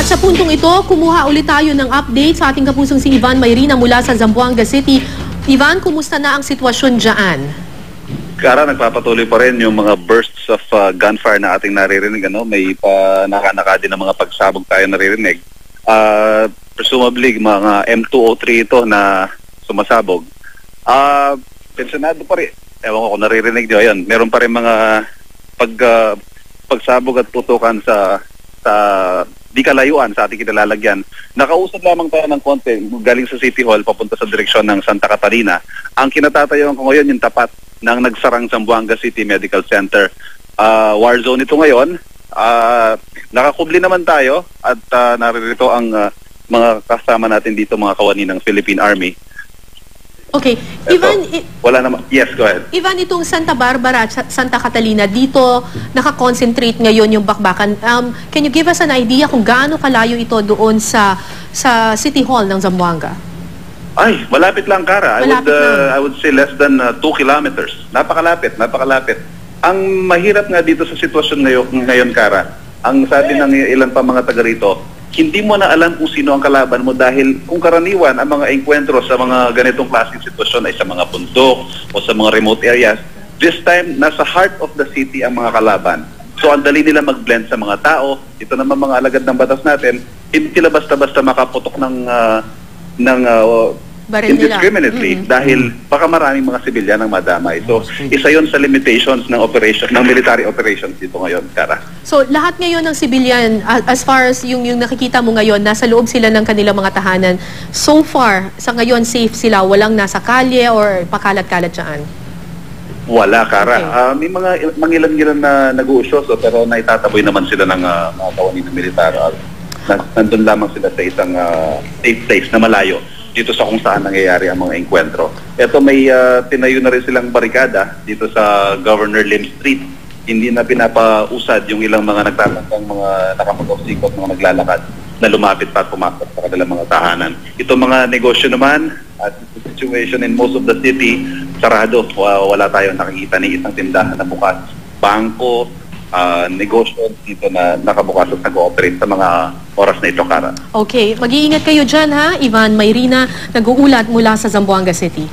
At sa puntong ito, kumuha ulit tayo ng update sa ating kapusong si Ivan Mayrina mula sa Zamboanga City. Ivan, kumusta na ang sitwasyon dyan? Kara, nagpapatuloy pa rin yung mga bursts of gunfire na ating naririnig. May naka din ng mga pagsabog tayo naririnig. Presumably, mga M203 ito na sumasabog. Pensionado pa rin. Ewan ko kung naririnig nyo. Ayan, meron pa rin mga pagsabog at putukan sa di kalayuan sa ating kinalalagyan. Nakausap lamang tayo ng konti galing sa City Hall papunta sa direksyon ng Santa Catalina. Ang kinatatayuan ko ngayon yung tapat ng nagsarang Zamboanga City Medical Center. War zone ito ngayon. Nakakubli naman tayo at naririto ang mga kasama natin dito, mga kawani ng Philippine Army. Okay. Ivan, wala naman. Yes, go ahead. Ivan, itong Santa Barbara at Santa Catalina, dito nakakonsentrate ngayon yung bakbakan. Can you give us an idea kung gaano kalayo ito doon sa City Hall ng Zamboanga? Ay, malapit lang, Kara. Malapit I would say less than 2 kilometers. Napakalapit. Ang mahirap nga dito sa sitwasyon ngayon, Kara, ang sabi ng ilan pa mga taga rito, hindi mo na alam kung sino ang kalaban mo dahil kung karaniwan ang mga engkwentro sa mga ganitong klaseng sitwasyon ay sa mga bundok o sa mga remote areas. This time, nasa heart of the city ang mga kalaban. So, ang dali nila mag-blend sa mga tao. Ito naman mga alagad ng batas natin, hindi sila basta-basta makaputok ng indiscriminately dahil baka maraming mga sibilyan ang madamay. So, isa yon sa limitations ng operation, ng military operations dito ngayon, Kara. So, lahat ngayon ng sibilyan, as far as yung nakikita mo ngayon, nasa loob sila ng kanilang mga tahanan. So far, sa ngayon, safe sila? Walang nasa kalye or pakalat-kalat dyan? Wala, Kara. Okay. May mga mangilan-ngilan na nag-uusyoso pero naitataboy naman sila ng mga kawani ng militar. Nandun lamang sila sa isang safe place na malayo dito sa kung saan nangyayari ang mga engkwentro. Ito may tinayo na rin silang barikada dito sa Governor Lim Street. Hindi na pinapausad yung ilang mga nagtatangkang mga nakapag-off-sikot, mga naglalakad na lumapit pa at pumasok sa kanilang mga tahanan. Ito mga negosyo naman at the situation in most of the city, sarado. Wala tayong nakikita ni isang tindahan na bukas. Bangko, negosyo dito na nakabukas at nag-ooperate sa mga oras na ito, Kara. Okay. Mag-iingat kayo dyan, ha? Ivan Mayrina, nag-uulat mula sa Zamboanga City.